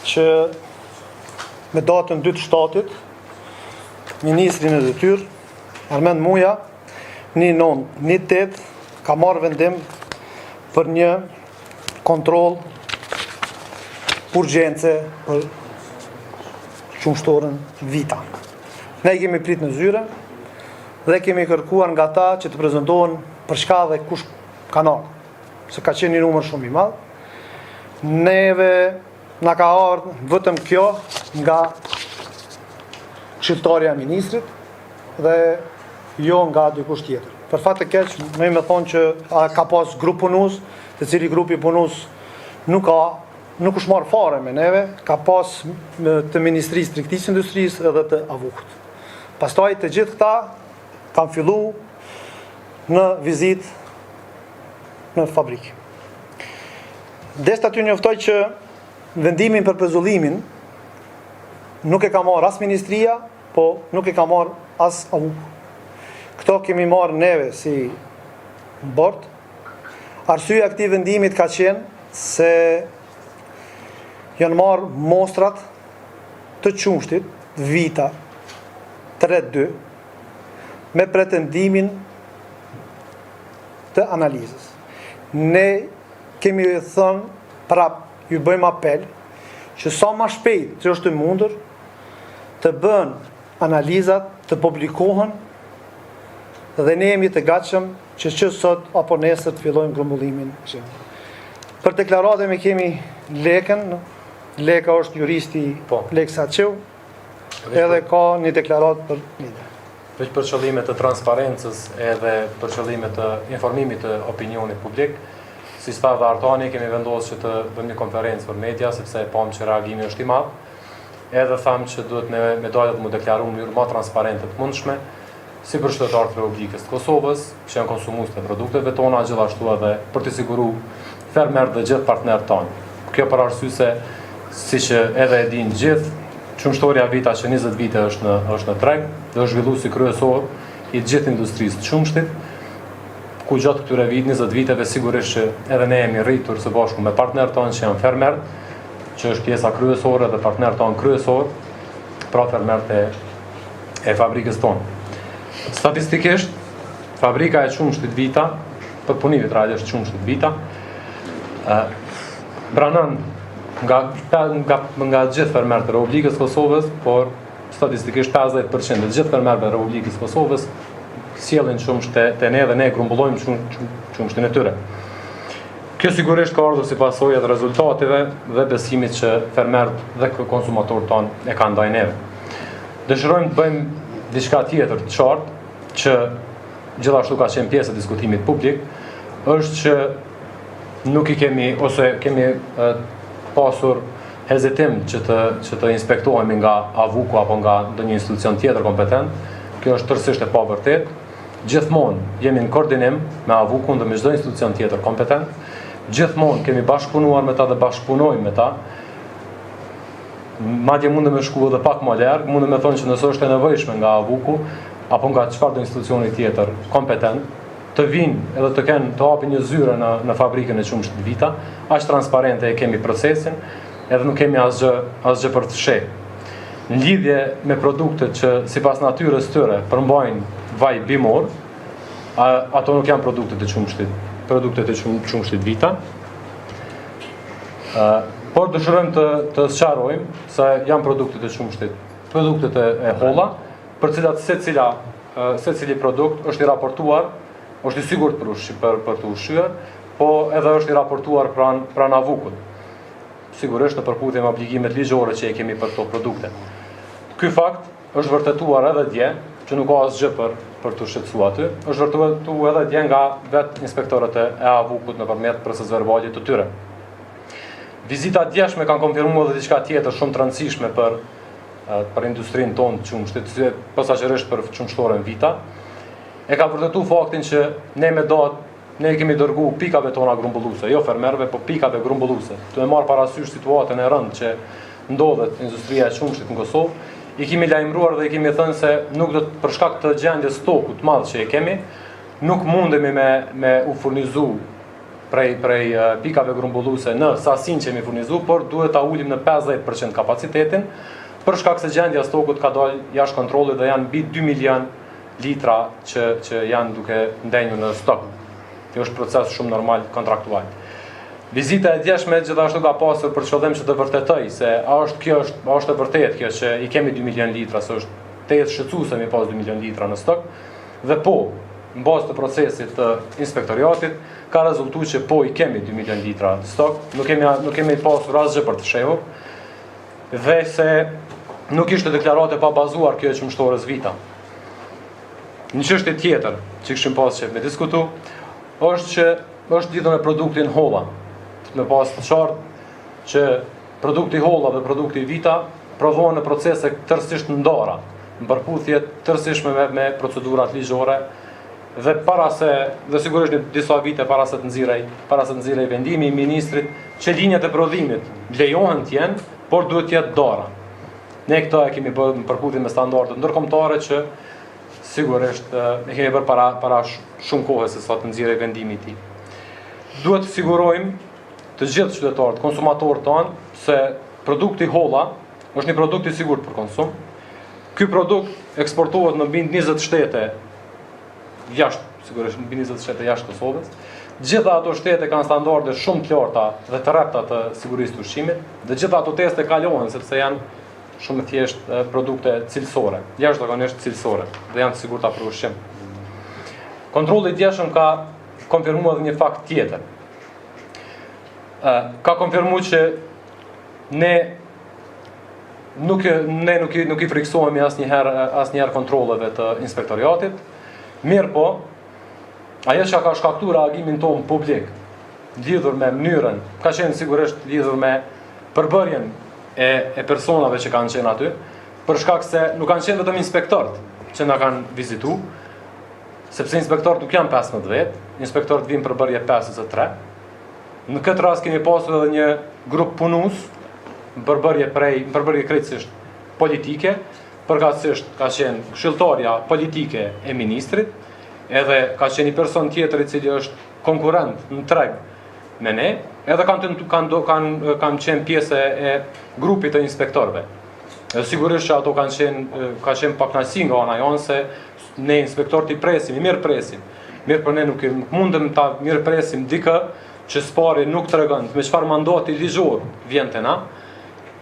që me datën 2/7, Ministri në detyrë, Armend Muja, 1/9/18, ka marrë vendim për një kontroll urgjence për qumshtorën Vita. Ne i kemi prit në zyre dhe kemi kërkuar nga ta që të prezentohen për shka dhe kush kanal, se ka qenë një numër shumë i madh. Neve na ka ardhur vetëm kjo nga këshilltarja e ministrit dhe jo nga dikush tjetër. Për fat të keq, më me thonë që ka pas grup punus, të cili grupi punus nuk është marrë fare me neve, ka pas të Ministrisë Tregtisë Industrisë edhe të Avukut. Pastaj të gjithë këta kanë fillu në vizitë në fabrikë. Deshta t'ju njoftoj që vendimin për pezullimin nuk e ka marrë as ministria, po nuk e ka marrë as Avuku. Këto kemi marrë neve si bord. Arsyeja e këtij vendimit ka qenë se janë marrë mostrat të qumshtit Vita 32 me pretendimin të analizës. Ne kemi thënë prap, ju bëjmë apel që sa më shpejt që është mundur të bën analizat, të publikohen dhe ne jemi të gatshëm që sot apo nesër të fillojmë grumbullimin. Për deklaratën e kemi Lekën, Leka është juristi Lek Saçeu, edhe ka një deklaratë për një. Veç për qëllime të transparencës edhe për qëllime të informimit të opinionit publik, si sta dhe Artani kemi vendosur që të bëjmë një konferencë për media, sepse pam që reagimi është i madh. Edhe thamë që duhet me dalë të mu deklaru në mënyrë më transparente të mundshme, si për qytetarët e Republikës të Kosovës, që janë konsumues të produkteve tona, gjithashtu edhe për të siguru fermerët dhe gjithë partnerët tonë. Kjo për arsye se, si që edhe e dinë gjithë, qumshtoria Vita që 20 vite është në treg, dhe është zhvilluar si kryesor i gjithë industrisë të qumshtit, ku gjatë këtyre 20 viteve sigurisht që edhe ne jemi rritur së bashku me partnerët tonë që janë fermerët, që është pjesa kryesore dhe partnerët tonë kryesor, pra fermerët e fabrikës tonë. Statistikisht, fabrika e qumshtit Vita, për punimit rrallë është qumshtit Vita, pranon nga gjithë fermerët e Republikës Kosovës, por statistikisht 50% të gjithë fermerëve e Republikës Kosovës sjellin qumsht te ne dhe ne grumbullojmë qumshtin e tyre. Kjo sigurisht ka ardhur si pasojë të rezultateve dhe besimit që fermerët dhe konsumatorët tonë e kanë ndaj neve. Dëshirojmë të bëjmë diçka tjetër të qartë, që gjithashtu ka qenë pjesë e diskutimit publik, është që nuk i kemi, ose kemi pasur hezitim që të inspektohemi nga Avuku apo nga ndonjë institucion tjetër kompetent. Kjo është tërësisht e pavërtet. Gjithmonë jemi në koordinim me Avukun dhe me çdo institucion tjetër kompetent. Gjithmonë kemi bashkëpunuar me ta dhe bashkëpunojmë me ta. Madje mundem me shku edhe pak më larg, mundem me thonë që nëse është e nevojshme nga Avuku apo nga çfarëdo institucioni tjetër kompetent, të vinë edhe të kenë të hapin një zyre në fabrikën e qumshtit Vita, aq transparente e kemi procesin, edhe nuk kemi asgjë për të fshehur. Në lidhje me produktet që sipas natyrës tyre përmbajnë vaj bimor, ato nuk janë produktet e qumshtit Vita. Por dëshirojmë të sqarojmë se janë produktet e qumshtit, produktet e holla, për cilat secili produkt është i raportuar, është i sigurt për të ushqyer, po edhe është i raportuar pranë Avukut. Sigurisht në përputhje me obligimet ligjore që e kemi për këto produkte. Ky fakt është vërtetuar edhe dje, që nuk ka asgjë për të shqetësuar aty, është vërtetuar edhe dje nga vetë inspektorët e Avukut nëpërmjet proceseve verbale të tyre. Vizita djeshme kanë konfirmuar edhe diçka tjetër shumë të rëndësishme për industrinë tonë të qumshtit, posaçërisht për qumshtoren Vita. E ka vërtetuar faktin që ne kemi dërgu pikave tona grumbulluese, jo fermerëve, po pikave grumbulluese. Tu e marr parasysh situatën e rëndë që ndodhet industria e qumshtit në Kosovë, i kemi lajmëruar dhe i kemi thënë se nuk do të për shkak të gjendjes stoku të madh që e kemi, nuk mundemi me u furnizu prej pikave grumbulluese në sasinë që mi furnizu, por duhet ta ulim në 50% kapacitetin, për shkak se gjendja stokut ka dalë jashtë kontrollit dhe janë mbi 2 milion litra që janë duke ndenjur në stok. Kjo është proces shumë normal kontraktual. Vizita e djeshme gjithashtu ka pasur për qëllim që të vërtetoj se a është e vërtet kjo që i kemi 2 milion litra, se është tejet shqetësuese mi pas 2 milion litra në stok, dhe po, në bazë të procesit të inspektoriatit, ka rezultuar që po i kemi 2 milion litra në stok, nuk kemi pasur asgjë për të shehur, dhe se nuk ishte deklarate pa bazuar kjo e qëmshtorës vita. Një çështje tjetër që kishim pas që me diskutu, është që është lidhur me produktin Holla. Me pas të qartë që produkti Holla dhe produkti Vita provohen në procese tërësisht ndara, në përputhje tërësishme me procedurat ligjore dhe sigurisht në disa vite para se të nxirrej vendimi i ministrit që linjat e prodhimit lejohen të jenë, por duhet të jetë dara. Ne këto e kemi bërë në përputhje me standardet ndërkombëtare që sigurisht e kemi bërë para shumë kohë se sa të nxirrej vendimi i tij. Duhet të sigurojmë të gjithë qytetarët, konsumatorët tonë, se produkti Holla është një produkt i sigurt për konsum. Ky produkt eksportohet në mbi 20 shtete sigurisht në mbi 20 shtete jashtë Kosovës. Gjitha ato shtete kanë standarde shumë të larta dhe të rrepta të sigurisë të ushqimit, dhe gjitha ato teste kalohen sepse janë shumë thjesht produkte cilësore, jashtëzakonisht cilësore, dhe janë të sigurta për ushqim. Kontrolli i djeshëm ka konfirmuar edhe një fakt tjetër. Ka konfirmuar që ne nuk i friksohemi asnjëherë kontrolleve të inspektoriatit, mirë po, ajo që ka shkaktuar reagimin tonë publik, lidhur me mënyrën, ka qenë sigurisht lidhur me përbërjen e personave që kanë qenë aty, për shkak se nuk kanë qenë vetëm inspektorët që na kanë vizitu, sepse inspektorët nuk janë 15 vetë, inspektorët vinë përbërje 53. Në këtë rast kemi pasur edhe një grup punues, në përbërje krejtësisht politike, përkatësisht ka qenë këshilltarja politike e ministrit, edhe ka qenë një person tjetër i cili është konkurrent në treg me ne, edhe kanë qenë pjesë e grupit të inspektorëve. Edhe sigurisht që ato ka qenë pakënaqësi nga ana jonë se ne inspektorët i presim, i mirë presim. Mirë për ne nuk mundem ta mirë presim dikë që s'pari nuk tregon me çfarë mandati ligjor vjen te na,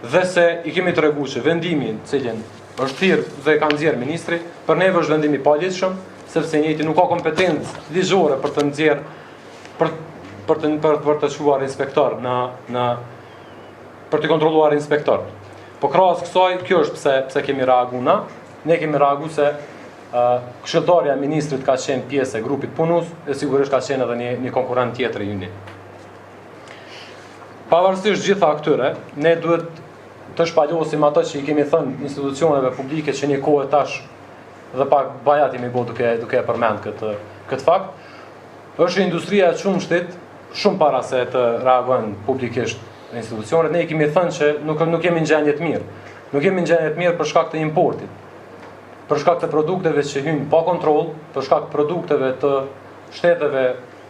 dhe se i kemi treguar që vendimin, cilin është thirr dhe ka nxjerr ministri, për neve është vendim i paligjshëm, sepse njëti nuk ka kompetencë ligjore për të nxjerr për të çuar inspektor për të kontrolluar inspektor. Po krahas kësaj, kjo është pse kemi reaguar na. Ne kemi reaguar se këshilltarja e ministrit ka qenë pjesë e grupit punues, e sigurisht ka qenë edhe një konkurrent tjetër i yni. Pavarësisht gjitha këtyre, ne duhet të shpalosim ato që i kemi thënë institucioneve publike që një kohë tash dhe pak bajat jemi bo duke e përmend këtë fakt, është industria e qumshtit shumë para se të reagojnë publikisht institucionet. Ne i kemi thënë që nuk jemi në gjendje të mirë. Nuk jemi në gjendje të mirë për shkak të importit, për shkak të produkteve që hyjnë pa kontroll, për shkak të produkteve të shteteve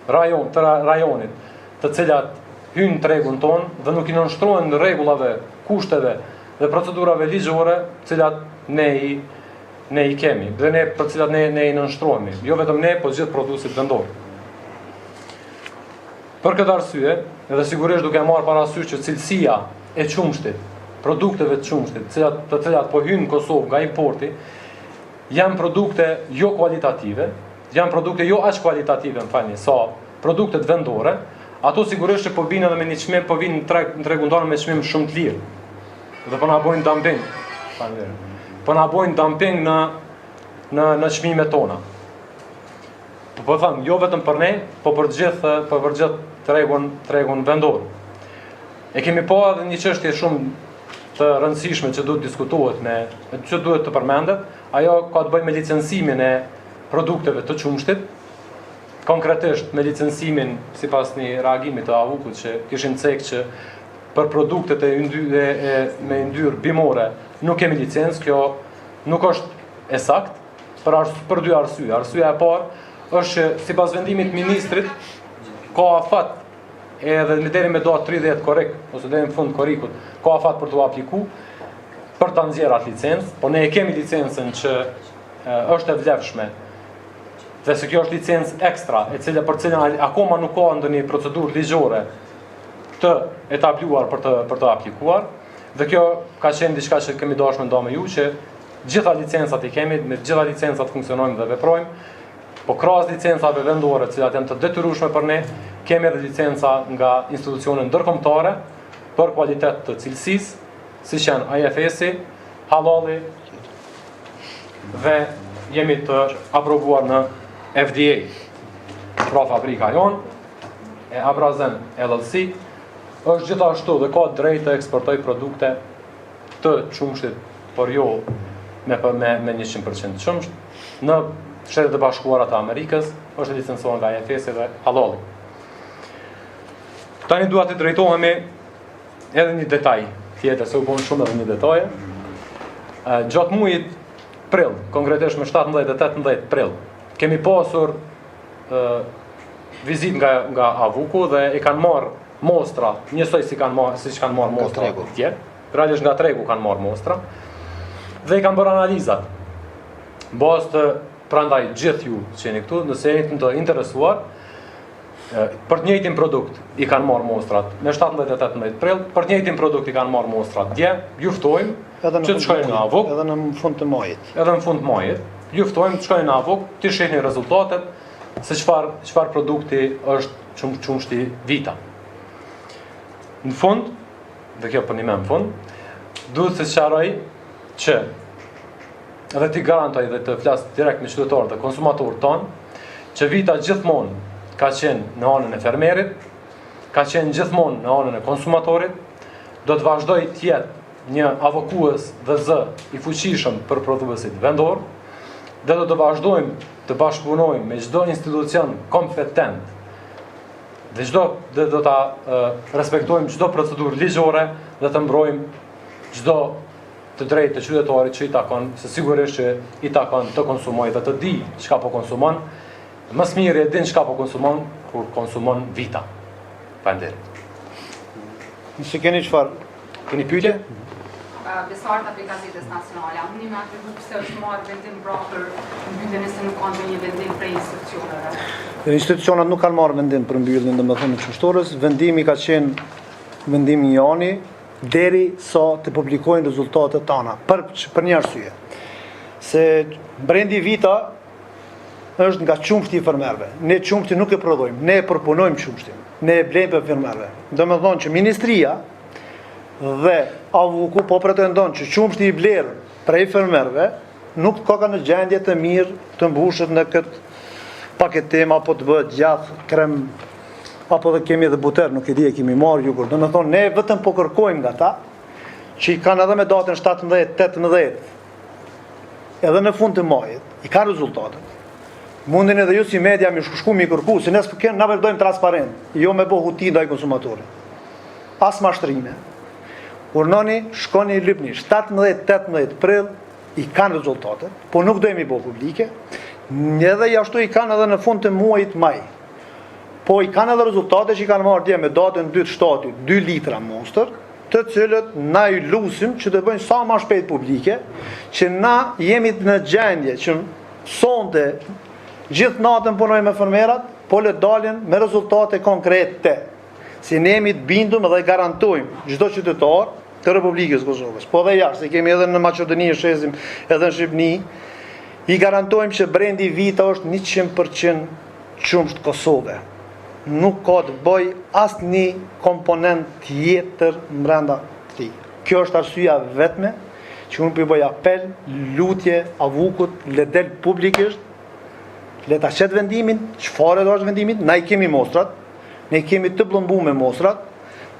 të rajonit, të cilat hyjnë në tregun tonë dhe nuk i nënshtrohen rregullave, kushteve dhe procedurave ligjore, të cilat ne i kemi, dhe për cilat ne i nënshtrohemi. Jo vetëm ne, po gjithë prodhuesit vendor. Për këtë arsye, edhe sigurisht duke marrë parasysh që cilësia e qumshtit, produkteve të qumshtit, të cilat po hyjnë në Kosovë nga importi, janë produkte jo kualitative, janë produkte jo aq kualitative, sa produktet vendore, ato sigurisht që po vinë edhe me një çmim, po vinë në tregun tonë me çmim shumë të lirë. Dhe po na bojnë dumping. Po na bojnë dumping në çmimet tona. Po them, jo vetëm për ne, po për gjithë tregun vendor. E kemi pa edhe një çështje shumë të rëndësishme që duhet diskutohet që duhet të përmendet, ajo ka të bëjë me licencimin e produkteve të qumshtit, konkretisht me licencimin sipas një reagimi të AUK-ut që kishin cek që për produktet me yndyrë bimore nuk kemi licencë. Kjo nuk është e saktë për dy arsye. Arsyeja e parë është që sipas vendimit të ministrit ka afat edhe në deri me do 30 korrik, ose deri në fund korrikut, ka afat për t'u apliku, për ta nxjerrë atë licencë, po ne e kemi licencën që është e vlefshme. Dhe se kjo është licencë ekstra, për cilën akoma nuk ka ndonjë procedurë ligjore të etabluar për të aplikuar. Dhe kjo ka qenë diçka që kemi dashur me nda me ju, që gjitha licencat i kemi, me gjitha licencat funksionojmë dhe veprojmë, po krahas licencave vendore, të cilat janë të detyrueshme për ne, kemi edhe licenca nga institucione ndërkombëtare për kualitet të cilësisë, siç janë IFS-i, halali dhe jemi të aprovuar në FDA. Pra fabrika jonë e Abrazen LLC është gjithashtu dhe ka drejt të eksportoj produkte të qumshtit, por jo me 100% qumsht në Shtetet e Bashkuara të Amerikës, është licencuar nga IFS dhe halali. Tani dua të drejtohemi edhe një detaj tjetër, se u bën shumë edhe një detaje. Gjatë muajit prill, konkretisht me 17 dhe 18 prill, kemi pasur vizit nga Avuku dhe i kanë marrë mostra, njësoj siç kanë marrë mostra tjerë, realisht nga tregu kanë marrë mostra, dhe i kanë bërë analizat. Bazë të prandaj gjithë ju që jeni këtu, nëse jeni të interesuar, për të njëjtin produkt i kanë marrë mostrat me 17 dhe 18 prill, për të njëjtin produkt i kanë marrë mostrat dje, ju ftojmë që të shkojnë në Avuk, edhe në fund të muajit. Edhe në fund të muajit, ju ftojmë të shkojnë në Avuk, të shihni rezultatet se çfarë produkti është qumshti Vita. Në fund, dhe kjo për një me në fund, duhet të sqaroj që edhe ti garantoj dhe të flas direkt me qytetarët dhe konsumatorët tonë, që Vita gjithmonë ka qenë në anën e fermerit, ka qenë gjithmonë në anën e konsumatorit, do të vazhdoj të jetë një avokues dhe zë i fuqishëm për prodhuesit vendor, dhe do të vazhdojmë të bashkëpunojmë me çdo institucion kompetent dhe do ta respektojmë çdo procedurë ligjore dhe të mbrojmë çdo të drejtë të qytetarit që i takon, se sigurisht që i takon të konsumojë dhe të di çka po konsumon. Më së miri e din çka po konsumon kur konsumon Vita. Faleminderit. Nëse keni keni pyetje? Besarët aplikativës nacionale, unë me atë grupë se është marrë vendim për mbylljen nëse nuk kanë ndonjë vendim prej institucioneve. Institucionet nuk kanë marrë vendim për mbylljen, domethënë të qumshtorës, vendimi ka qenë vendimi i ANI deri sa të publikojnë rezultatet tona, për një arsye. Se brendi Vita është nga qumshti i fermerëve. Ne qumshtin nuk e prodhojmë, ne e përpunojmë qumshtin, ne e blejmë për fermerëve. Domethënë që ministria dhe Avuku po pretendon që qumshti i blerë prej fermerëve nuk ka në gjendje të mirë të mbushet në këtë paketim apo të bëhet gjatë krem apo dhe kemi edhe buter, nuk e di e kemi marrë jugurt. Domethënë ne vetëm po kërkojmë nga ta që i kanë edhe me datën 17-18 edhe në fund të muajit i kanë rezultatet. Mundin edhe ju si media mi shku mi kërku, se nësë na vërdojmë transparent, jo me bo huti ndaj konsumatorit. As mashtrime. Urnoni, shkoni lypni, 17-18 prill i kanë rezultatet, po nuk dojmë i bo publike, edhe jashtu i kanë edhe në fund të muajit maj. Po i kanë edhe rezultate që i kanë marrë dje me datën 2/7, 2 litra Monster, të cilët na i lusim që të bëjnë sa ma shpejt publike, që na jemi në gjendje që sonte gjithë natën punoj me fermerat, po le dalin me rezultate konkrete. Si ne jemi të bindum dhe garantojmë çdo qytetar të Republikës Kosovës, po dhe jashtë, se kemi edhe në Maqedoni, shezim edhe në Shqipni, i garantojmë që brendi Vita është 100% qumsht Kosove. Nuk ka të bëj asnjë komponent tjetër brenda këtij. Kjo është arsyeja vetme që unë bëj apel, lutje Avukut, le del publikisht, le ta qet vendimin, çfarë do është vendimit, na i kemi mostrat, ne kemi të plombuar me mostrat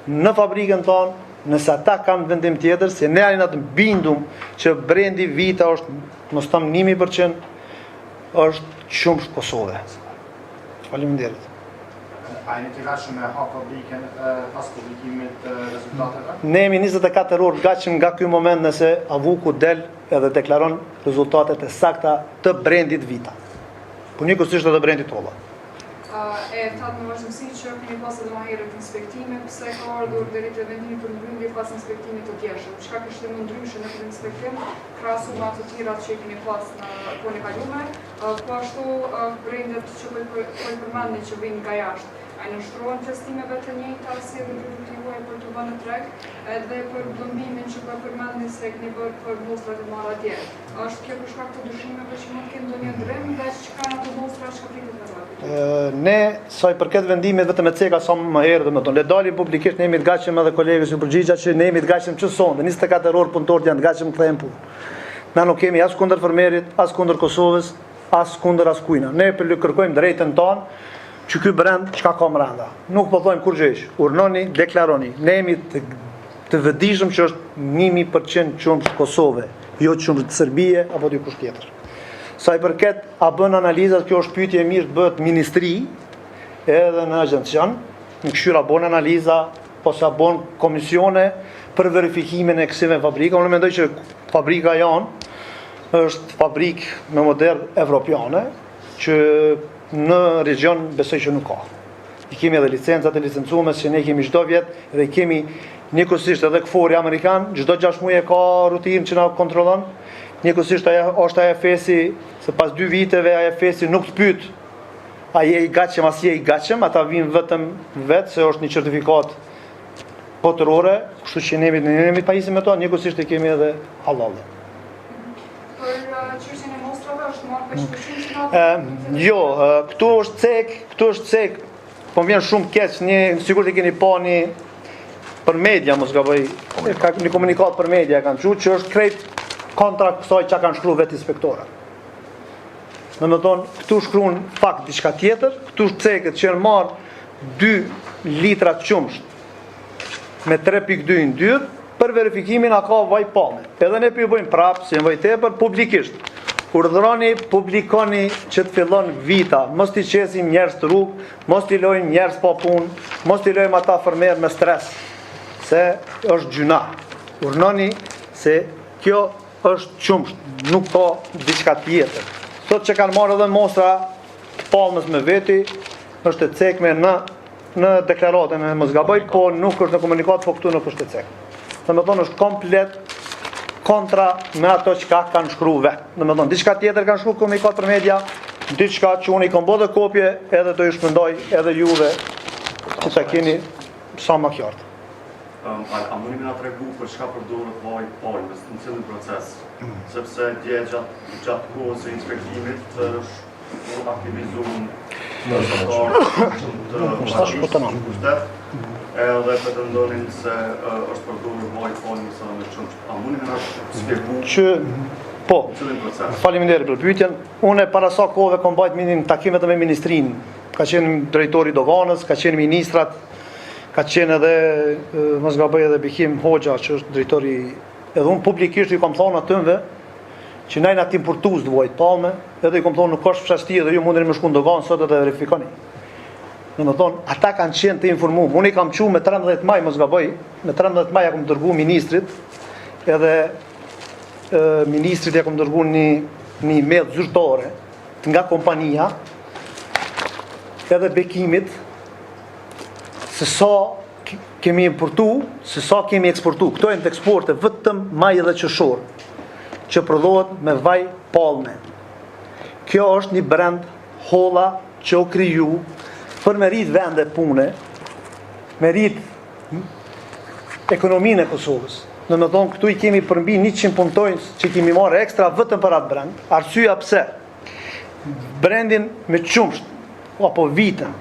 në fabrikën tonë, nëse ata kanë vendim tjetër, se ne janë të bindum që brendi Vita është, mos them 100%, është qumsht Kosove. Faleminderit. A jeni të gatshëm me hap fabrikën pas publikimit të rezultateve? Ne jemi 24 orë gatshëm nga ky moment nëse Avuku del edhe deklaron rezultatet e sakta të brendit Vita. Po njëkohësisht edhe brendit Olla. Ka E thatë në vazhdimsi që kemi pas edhe më herët inspektime, pse ka ardhur deri te vendimi për mbyllje pas inspektimit të tjeshëm. Çka kishte më ndryshe në këtë inspektim, krahasu me ato të tjerat që kemi pas në kohën e kaluar, po ashtu brendet që po i përmendni që vijnë nga jashtë. Ai nështrohen testimeve të njëjta si edhe produktive për të bënë treg, edhe për plombimin që po përmendni se keni bërë për mostrat e marra atje. Është kjo për shkak të dyshimeve që mund të kenë ndonjë ndrym dhe çka janë ato mostra që pritet me vërtet? Ne sa i përket vendimit vetëm e ceka sa më herë domethënë le dalim publikisht ne jemi të gatshëm edhe kolegës ju përgjigja që ne jemi të gatshëm që sonde 24 orë punëtorët janë të gatshëm kthehen punë. Na nuk kemi as kundër fermerit, as kundër Kosovës, as kundër askujna. Ne kërkojmë drejtën tonë që ky brend çka ka brenda. Nuk po thojmë kur gjësh. Urnoni, deklaroni. Ne jemi të vëdijshëm që është 1000% qumsh Kosove, jo qumsh Serbie apo dikush tjetër. Sa i përket a bën analizat, kjo është pyetje e mirë të bëhet ministri edhe në agjencion, në këshyra bën analiza, ose a bën komisione për verifikimin e kësive fabrika. Unë mendoj që fabrika janë është fabrikë me model evropiane, që në region besoj që nuk ka. I kemi edhe licencat e licencume që ne kemi çdo vjet dhe i kemi njëkohësisht edhe KFOR-i amerikan, çdo 6 muaj ka rutinë që na kontrollon. Njëkohësisht është AFS-i, se pas 2 viteve AFS-i nuk të pyet a je i gatshëm as je i gatshëm, ata vinë vetëm vetë se është një certifikat botërore, kështu që ne jemi pajisëm me to, njëkohësisht e kemi edhe halal. Për çështjen e mostrave është marrë peshkushim që Jo, këtu është cek, po vjen shumë keq, sigur të keni pa një për media, mos gaboj, një komunikat për media kanë thënë që është krejt kontra kësaj që kanë shkruar vetë inspektorët. Domethënë, këtu shkruan fakt diçka tjetër, këtu ceket që janë marrë 2 litra qumsht me 3.2 yndyrë, për verifikimin a ka vaj palme. Edhe ne ju bëjmë prapë, si në vaj tepër, publikisht. Urdhroni, publikoni që të fillon vita, mos t'i qesim njerëz të rrugë, mos t'i lojmë njerëz pa punë, mos t'i lojmë ata fermerë me stres, se është gjuna. Urdhroni se kjo është qumsht, nuk ka diçka tjetër. Sot që kanë marrë edhe mostra të palmës me veti, është e cekme në deklaratën e mos gaboj, po nuk është në komunikat, po këtu nuk është e cekme. Dhe me thonë është komplet kontra me ato që kanë shkru vetë. Dhe me thonë, diçka tjetër kanë shkru komunikat për media, diçka që unë i kom bërë dhe kopje, edhe do ju shpëndoj edhe juve që ta keni sa më qartë. A mundi na tregu për çka përdoret vaj palmës në cilin proces? Sepse dje gjatë kohës së inspektimit është aktivizuar edhe pretendonin se është përdorur vaj palmës në qumsht. A mundi na shpjegu që po, cilin proces? faleminderit për pyetjen. Unë para sa kohëve kam bajt takimet me ministrinë. Ka qenë drejtori doganës, ka qenë ministrat, ka qenë edhe mos gaboj edhe Bikim Hoxha që është drejtori, edhe unë publikisht i kam thonë atëve që najna të importues të vojt palme, edhe i kam thonë nuk është fshashti edhe ju mundeni më shku në doganë sot edhe verifikoni. Në më thonë, ata kanë qenë të informuar. Unë i kam qu me 13 maj, mos gaboj, me 13 maj ja kam dërgu ministrit, edhe ministrit ja kam dërgu një email zyrtare nga kompania, edhe Bekimit, se sa kemi importu, se sa kemi eksportu. Këto e në të eksporte vëtëm maj edhe qëshor, që prodhohet me vaj palme. Kjo është një brand holla që o kriju për me rrit vende pune, me rrit ekonominë e Kosovës. Në me thonë, këtu i kemi përmbi 100 punëtojnës që kemi marrë ekstra vëtëm për atë brand. Arsyeja pse? Brandin me qumsht, apo vitën,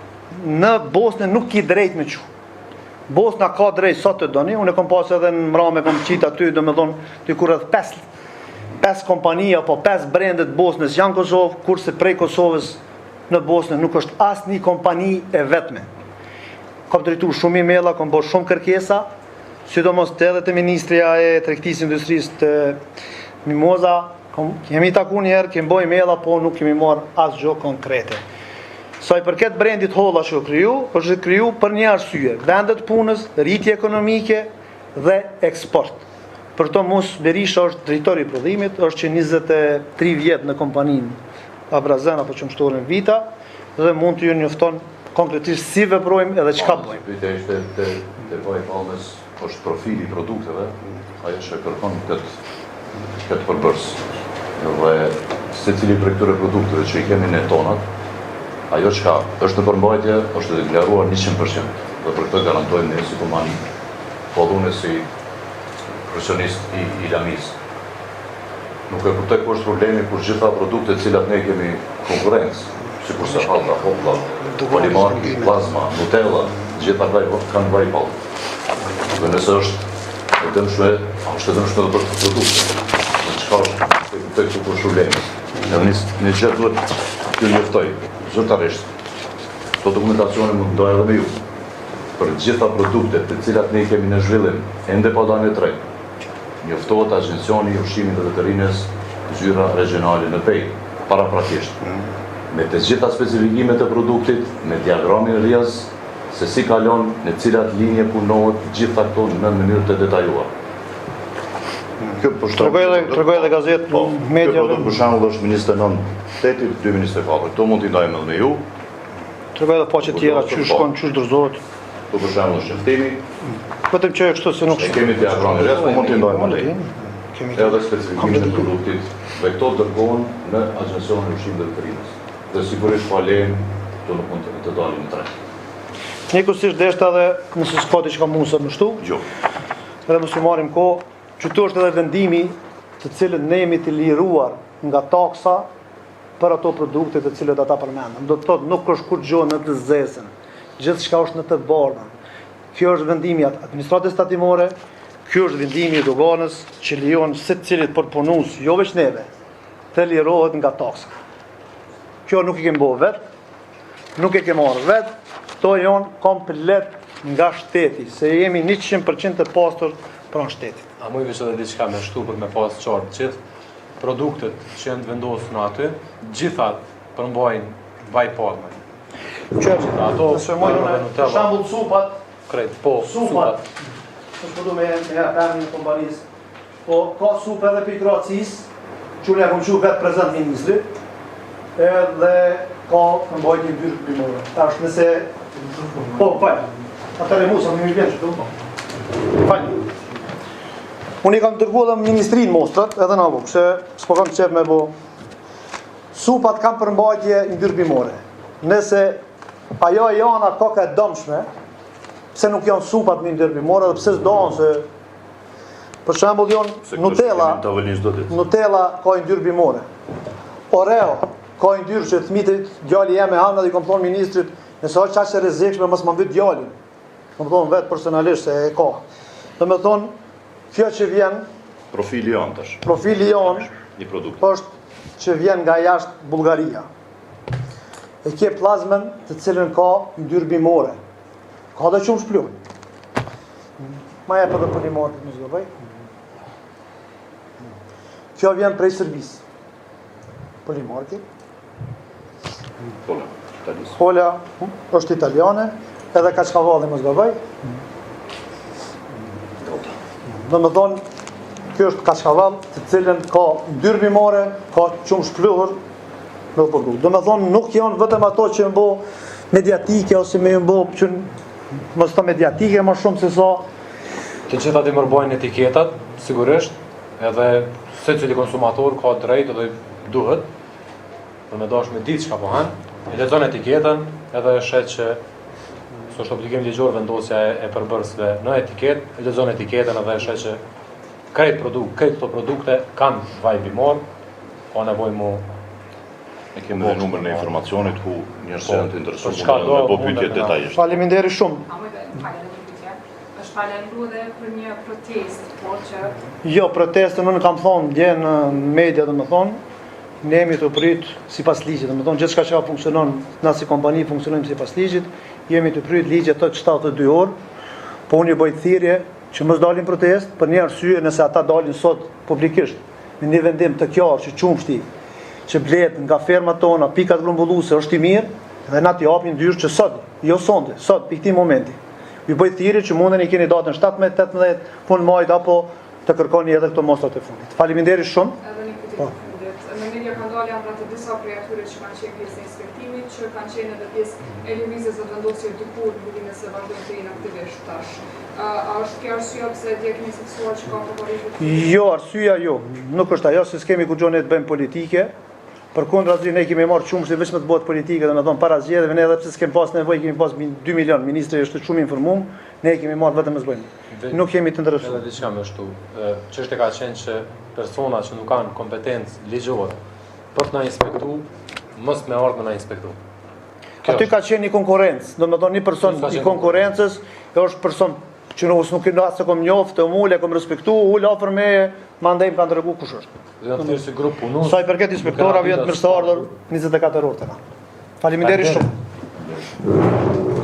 në Bosnë nuk ki drejt me qu. Bosna ka drejt sot të doni, unë e kom pas edhe në mrame, kom qitë aty, do me thonë, të kur edhe 5 kompanija, apo 5 brandet Bosnës janë Kosovë, kurse prej Kosovës në Bosnë nuk është asë një kompani e vetme. Kom drejtu shumë emaila, kom bërë shumë kërkesa, sidomos të edhe të Ministria e Tregtisë Industrisë të Mimoza, kemi taku njerë, kemi bërë emaila, po nuk kemi marrë asë gjë konkrete. Sa i përket brandit holla që është kriju për një arsye, vendet punës, rritje ekonomike dhe eksport. Për to Mus Berisha është drejtori i prodhimit, është që 23 vjet në kompaninë Abrazen apo qumshtoren Vita, dhe mund të ju njofton konkretisht si veprojmë edhe çka bëjmë. Pyetja ishte te vaj palmës është profili i produkteve, ajo që kërkon këtë përbërs. Dhe secili prej këtyre produkteve që i kemi në tonat, ajo çka është në përmbajtje është deklaruar 100%. Dhe për këtë garantojmë ne si kompani, po unë si profesionist i lamis. Nuk e kuptoj ku është problemi kur gjitha produktet cilat ne kemi konkurrencë, sikur se hallra, hopla, polimar, plazma, Nutella, gjitha kanë vaj palmë. Dhe nëse është e dëmshme, është e dëmshme dhe për të produkte. Në qëka është e kuptoj ku është problemi. Në gjithë duhet të njoftoj, zyrtarisht, këto dokumentacione më ndoj edhe me ju. Për gjitha produktet të cilat ne kemi në zhvillim, ende pa dalë në treg, njoftohet Agjencioni i Ushqimit dhe Veterinës Zyra Regionale në Pejë, paraprakisht. Me të gjitha specifikimet e produktit, me diagramin rrjedhës, se si kalon në cilat linje punohet gjitha këto në mënyrë të detajuar. Tregoj edhe gazetë, media. Kjo produkt për shembull është 29/8 2024. Këto mund t'i ndajmë edhe me ju. Tregoj edhe paqe tjera, çu shkon, çu dorëzohet. Këto për shembull është qeftimi. Vetëm që kështu se nuk Ne kemi diagramin rreth, po mund t'i ndajmë edhe. Edhe specifikimet e produktit. Dhe këto dërgohen në Agjencion e Ushqimit dhe Veterinës. Dhe sigurisht pa lejen, këto nuk mund të dalin në treg. Njëkohësisht deshta edhe nëse s'ka diçka mundse më shtu. Jo. Edhe mos i marrim kohë, qytu është edhe vendimi të cilët ne jemi të liruar nga taksa për ato produkte të cilët ata përmendën. Do të thotë nuk është kur gjë në të zezën. Gjithçka është në të bardhën. Kjo është vendimi i administratës tatimore, ky është vendimi i doganës që lejon secilit përpunues, jo vetëm neve, të lirohet nga taksa. Kjo nuk i kemi bërë vetë, nuk e kemi marrë vetë, këto janë komplet nga shteti, se jemi 100% të pastër pranë shtetit. A mu i vishë edhe diçka me shtu për me pas qartë gjithë produktet që janë të vendosur në aty, gjitha përmbajnë vaj palme. Ato Për shembull supat, krejt, po, supat. Në shpëdu me apemi në kompanisë, po ka supë edhe për Kroacisë, që unë e kom që vetë prezent ministri, edhe ka përmbajtje ndyrë primore. Tash nëse, po, falj, atër e musa, më vjen që të falj. Unë i kam tërgu edhe ministrinë mostrat, edhe në avuk, se s'po kam qep me bo. Supat kam përmbajtje ndyrë primore. Nëse ajo e janë ato ka e dëmshme, pse nuk janë supat me ndyrë primore, dhe pse s'donë se për shembull janë Nutella ka ndyrë primore. Oreo ka ndyrë që fëmijët djali jam e hanë dhe i kam thonë ministrit, nëse është çaq e rrezikshme mos ma mbyt djalin. Kam thonë vetë personalisht se e ka. Domethënë, kjo që vjen Profili janë tash. Profili janë një produkt. është që vjen nga jashtë Bullgaria. E ke plazmën të cilën ka ndyrë bimore. Ka dhe qumë shpluhën. Ma e për dhe polimartit në zgërbej. Kjo vjen prej Serbisë. Polimartit. Pola është italiane, edhe Kaçkavalli më zgërbej. Dhe më thonë, kjo është Kaçkavall, të cilën ka ndyrë bimore, ka qumë shpluhër në produkt. Dhe më thonë, nuk janë vetëm ato që më bo mediatike, ose me më bo që mos të mediatike më shumë se sa. Të gjitha të mërbojnë etiketat, sigurisht, edhe se cili konsumator ka drejt edhe duhet, dhe me dash me ditë çka po hanë, i lexon etiketën edhe e shet që është obligim ligjor vendosja e përbërësve në etiket, i lexon etiketën edhe e shet që krejt këto produkte kanë vaj bimor, ka nevojë mu. Ne kemi dhe numër në informacionit ku njerëzit janë të interesuar me bo pyetje detajisht. Faleminderit shumë. A më të falë dhe pyetje? Është falendru dhe për një protest, po që... Jo, protestën unë kam thonë, dje në media dhe më thonë, ne jemi të prit si pas ligjit, dhe më thonë, gjithë shka që funksionon, na si kompani funksionojmë si pas ligjit, jemi të prit ligjet të 72 orë, po unë i bëjt thirrje që mos dalin protest, për një arsye nëse ata dalin sot publikisht, në një vendim të qartë që qumshti, që blet nga fermat tona, pikat grumbulluese është i mirë, dhe na t'i japin dyrë që sot, jo sonde, sot, për këtij momenti. Ju bëjt thirrje që munden i keni datën 17-18 punë majt apo të kërkoni edhe këto mostrat e fundit. Faleminderit shumë. Edhe një pyetje. Në Familja ka ndalë janë të disa prej atyre që kanë qenë pjesë e inspektimit, që kanë qenë edhe pjesë e lëvizjes së vendosjes dikur në se vazhdojnë të jenë aktivisht tash. A është kjo arsyeja pse dje keni seksuar që ka propagandë? Jo, arsyeja jo. Nuk është ajo se s'kemi ku gjonë të bëjmë politike. Përkundrazi ne kemi marrë qumshtin vetëm të bëhet politike, domethënë para zgjedhjeve ne edhe pse s'kem pas nevojë, kemi pas 2 milion, ministri është shumë informuar, ne kemi marrë vetëm të bëjmë. Nuk kemi të interesuar. Edhe diçka më ashtu. Çështja ka qenë që persona që nuk kanë kompetencë ligjore për të na inspektu, mos me ardhmë na inspektu. Aty ka qenë një konkurrencë, domethënë një person i konkurrencës, është person që nuk e asë kom njoftë, e kom respektu, ullë ofër me, mandej më kanë të regu kush është. Dhe në thyrë si grupë punus... Sa i përket inspektora, vjetë mirë së ardhur 24 orë të na. Faleminderit shumë.